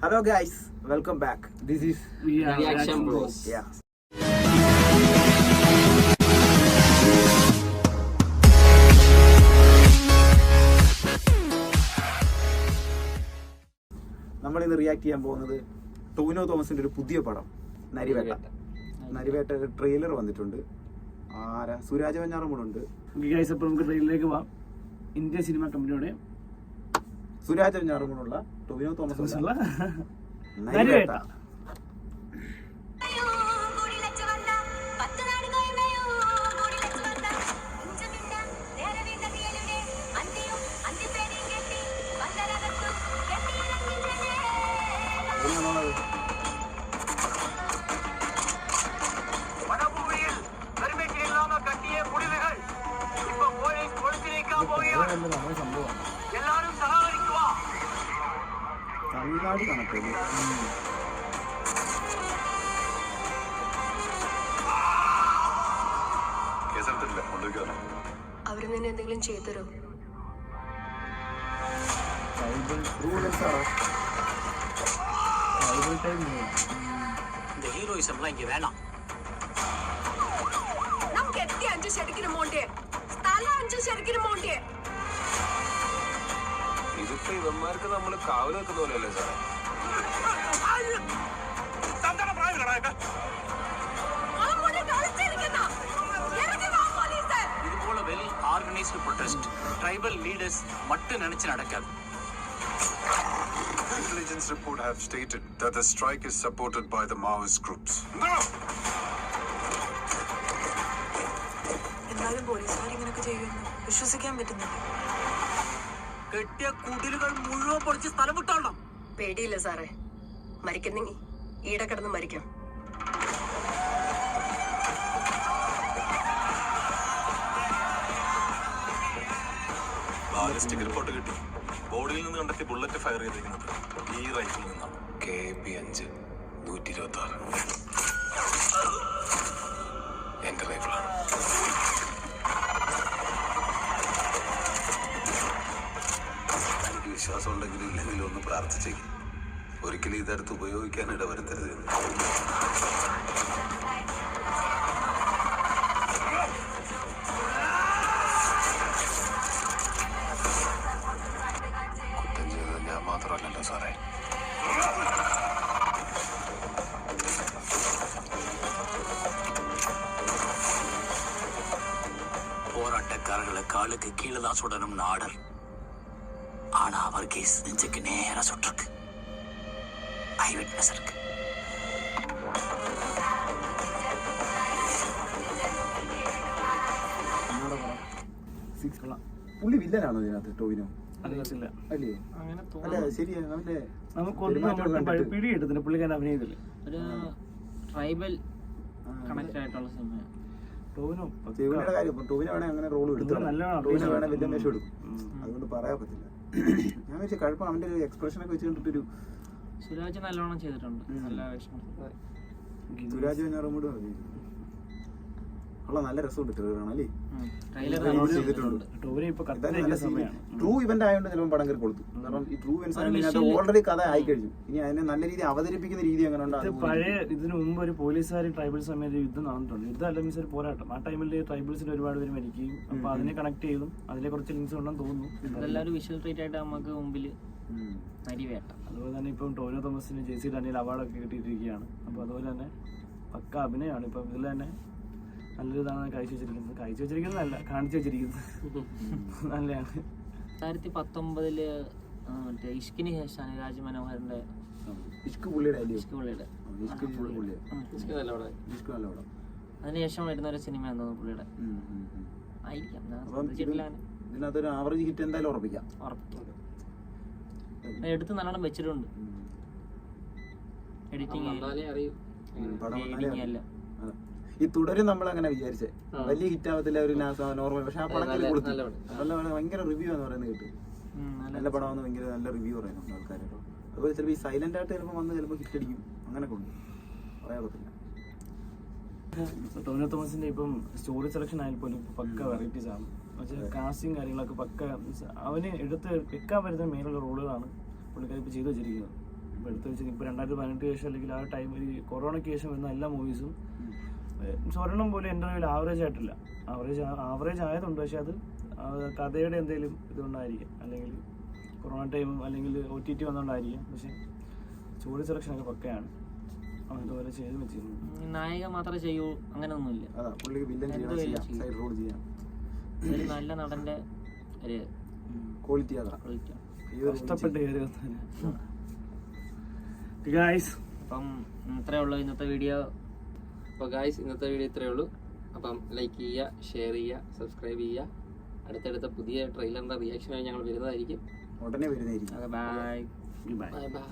Hello guys, welcome back. This is Reaction Bros. Yeah. നമ്മളിന്ന് react ചെയ്യാൻ പോകുന്നത് ടോവിനോ തോമസിന്റെ ഒരു പുതിയ പടം നരിവേട്ട ട്രെയിലർ വന്നിട്ടുണ്ട്. സുരാജ് വെഞ്ഞാറും കൂടെ ഉണ്ട്. അപ്പോൾ നമുക്ക് ട്രെയിലറിലേക്ക് പോവാം. ഇന്ത്യ സിനിമ കമ്പനിയുടെ സുരാജ് വെഞ്ഞാറും കൂടെ ടോവിനോ തോമസ് നരിവേട്ട. തമിഴ്നാട് കണക്കില്ല. അവര് നിന്നെ എന്തെങ്കിലും ചെയ്തരോ? നമുക്ക് എത്തി 5 ശരിക്കും മോണ്ടേ സ്ഥലം 5 ശരിക്കും മോണ്ടേ. ഇതിപ്പോ ഇവന്മാർക്ക് നമ്മള് കാവല് വെക്കുന്ന പോലെയല്ലേ സാറേ? இதுபோல well organised protest tribal leaders மட்டும் நினைச்சு நடக்காது. Intelligence report have stated that the strike is supported by the Maoist groups. എന്നാലും പോലീസുകാർ ഇങ്ങനെയൊക്കെ ചെയ്യുമെന്ന് വിശ്വസിക്കാൻ പറ്റുന്നില്ല. കെട്ടിയ കുടിലുകൾ മുഴുവൻ പൊളിച്ച് സ്ഥലം വിട്ടോളണം. പേടിയില്ല സാറേ, മരിക്കുന്നെങ്കിൽ ഈടെ കിടന്ന് മരിക്കാം. ബാലിസ്റ്റിക് റിപ്പോർട്ട് കിട്ടി. ബോഡിയിൽ നിന്ന് കണ്ടെത്തിയ ബുള്ളറ്റ് ഫയർ ചെയ്തിരിക്കുന്നത് ഈ റൈഫിൽ നിന്നാണ്. KP5 126 എന്റെ റൈഫിളാണ്. എനിക്ക് വിശ്വാസം ഉണ്ടെങ്കിലും ഇല്ലെങ്കിലും ഒന്ന് പ്രാർത്ഥിച്ചേക്കും. ഒരിക്കലും ഇതെടുത്ത് ഉപയോഗിക്കാൻ ഇടവരുത്തരുത്. കുറ്റം ചെയ്തത് ഞാൻ മാത്രമല്ലല്ലോ സാറേ. போராட்டக்காரர்களை காலுக்கு கீழே தான் சுடணும்னு ஆர்டர். ஆனா அவர் கேஸ் நெஞ்சுக்கு நேரா சுட்டிருக்கு. ஐ விட்னஸ் இருக்கு. പുള്ളി വില്ലനാണോ ഇതിനകത്ത് ടോവിനോ? അറിയത്തില്ല, അല്ലേ? അല്ല ശരിയാണ്. അവന്റെ നമുക്കൊന്നും പിടി കിട്ടുന്നില്ല പുള്ളിക്കാരൻ അഭിനയത്തില്. ഒരു ട്രൈബൽ കണക്ട് ആയിട്ടുള്ള സിനിമയാണ് ടോവിനോ. ടോവിനോയുടെ കാര്യം ടോവിനോ വേണേ അങ്ങനെ റോൾ എടുത്തു. ടോവിനോ വേണേ വലിയ വേഷം എടുക്കും. അതുകൊണ്ട് പറയാൻ പറ്റില്ല. ഞാൻ വെച്ചാൽ കുഴപ്പം അവന്റെ ഒരു എക്സ്പ്രഷനൊക്കെ വെച്ച് കണ്ടിട്ടൊരു സുരാജ് നല്ലോണം ചെയ്തിട്ടുണ്ട്. നല്ല വേഷം. സുരാജ് വെഞ്ഞാറും കൂടെ ഉള്ള നല്ല രസമുണ്ട് ട്രെയിലറാണല്ലേ. ട്രൂ ഇവന്റ് ആയതുകൊണ്ട് ചിലപ്പോൾ പടം കയറി കൊടുത്തു. കാരണം ഈ ട്രൂ ഇവന്റ്സ് ഓൾറെഡി കഥ ആയിക്കഴിഞ്ഞു. ഇനി അതിനെ നല്ല രീതിയിൽ അവതരിപ്പിക്കുന്ന രീതി എങ്ങനെ ഉണ്ടാകും? പഴയ ഇതിനു മുമ്പ് ഒരു പോലീസുകാരും ട്രൈബൽസ് തമ്മിൽ യുദ്ധം നടന്നിട്ടുണ്ട്. യുദ്ധം അല്ല മീൻസ് ഒരു പോരാട്ടം. ആ ടൈമിൽ ട്രൈബൽസിൽ ഒരുപാട് പേര് മരിക്കുകയും അപ്പൊ അതിനെ കണക്ട് ചെയ്തും അതിലെ കുറച്ച് ലിങ്ക്സ് ഉണ്ടെന്ന് തോന്നുന്നു. ഇതെല്ലാം വിഷ്വൽ ട്രീറ്റ് ആയിട്ട് നമുക്ക് മുമ്പിൽ നരിവേട്ട. അതുപോലെ തന്നെ ഇപ്പം ടോവിനോ തോമസിന് JC ഡാനിയൽ അവാർഡൊക്കെ കിട്ടിയിട്ടിരിക്കുകയാണ്. അപ്പൊ അതുപോലെ തന്നെ പക്ക അഭിനയമാണ്. ഇപ്പം ഇതിൽ തന്നെ നല്ലൊരു ഇതാണ് കാണിച്ചു വെച്ചിരിക്കുന്നതല്ല കാണിച്ചു വെച്ചിരിക്കുന്നത് നല്ലതാണ്. 2019 മറ്റേ ഇഷ്കിന് ശേഷമാണ് രാജ് മനോഹറിന്റെ അതിനുശേഷം വരുന്ന ഒരു സിനിമയാന്ന് തോന്നുന്നു പുള്ളിയുടെ. ഇതിനകത്തൊരു ആവറേജ് ഹിറ്റ് എന്തായാലും ഉറപ്പിക്കാം. എടുത്ത് നല്ലോണം വെച്ചിട്ടുണ്ട്. എഡിറ്റിംഗ് അല്ല ഈ തുടരും നമ്മൾ അങ്ങനെ വിചാരിച്ചേ വലിയ ഹിറ്റ് ആവത്തില്ല, ഒരു നോർമൽ. പക്ഷെ ആ പടത്തിൽ കൊടുത്തു നല്ല ഭയങ്കര റിവ്യൂ എന്ന് പറയുന്നത് കിട്ടും. നല്ല പടമാണെന്ന് ഭയങ്കര നല്ല റിവ്യൂ പറയുന്നുണ്ട് ആൾക്കാർ. അതുപോലെ ചിലപ്പോൾ ഈ സൈലന്റ് ആയിട്ട് ചിലപ്പോൾ വന്ന് ചിലപ്പോൾ ഹിറ്റ് അടിക്കും. അങ്ങനെ കൊണ്ട് പറയാൻ പറ്റില്ല. ടോവിനോ തോമസിന്റെ ഇപ്പം സ്റ്റോറി സെലക്ഷൻ ആയാലും പോലും പക്ക വെറൈറ്റീസ് ആണ്. പക്ഷേ കാസ്റ്റിംഗ് കാര്യങ്ങളൊക്കെ പക്ക അവന് എടുത്ത് വെക്കാൻ പറ്റുന്ന മേലുള്ള റോളുകളാണ് പുള്ളിക്കാരി ഇപ്പോൾ ചെയ്തു വെച്ചിരിക്കുന്നത്. ഇപ്പോൾ എടുത്തു വെച്ചാൽ ഇപ്പോൾ 2018 ശേഷം അല്ലെങ്കിൽ ആ ടൈം ഈ കൊറോണയ്ക്ക് ശേഷം വരുന്ന എല്ലാ മൂവീസും സ്വർണം പോലെ എൻ്റെ അറിവിൽ ആവറേജ് ആയിട്ടില്ല. ആവറേജ് ആയതുണ്ട്, പക്ഷെ അത് കഥയുടെ എന്തെങ്കിലും ഇതുകൊണ്ടായിരിക്കും, അല്ലെങ്കിൽ കൊറോണ ടൈമും അല്ലെങ്കിൽ OTT വന്നുകൊണ്ടായിരിക്കും. പക്ഷെ സ്റ്റോറി സെലക്ഷനൊക്കെ പക്കയാണ്, അതുപോലെ ചെയ്ത് വെച്ചിരുന്നു. നായിക മാത്രമേ ചെയ്യൂ അങ്ങനെയൊന്നുമില്ല. അതാ പുള്ളിക്ക് വില്ലൻ ചെയ്യാം, സൈഡ് റോൾ ചെയ്യാം. ഒരു നല്ല നടന്റെ ഒരു ക്വാളിറ്റി അതാ ക്വാളിറ്റി. കഷ്ടപ്പെട്ട് കയറി ഗായ്സ്. അപ്പം ഇത്രയേ ഉള്ളൂ ഇന്നത്തെ വീഡിയോ. അപ്പോൾ ഗായ്സ് ഇന്നത്തെ വീഡിയോ ഇത്രയേ ഉള്ളൂ. അപ്പം ലൈക്ക് ചെയ്യുക, ഷെയർ ചെയ്യുക, സബ്സ്ക്രൈബ് ചെയ്യുക. അടുത്തടുത്ത പുതിയ ട്രെയിലറിൻ്റെ റിയാക്ഷനായി ഞങ്ങൾ വരുന്നതായിരിക്കും. ഉടനെ വരുന്നതായിരിക്കും. Bye bye. Bye bye.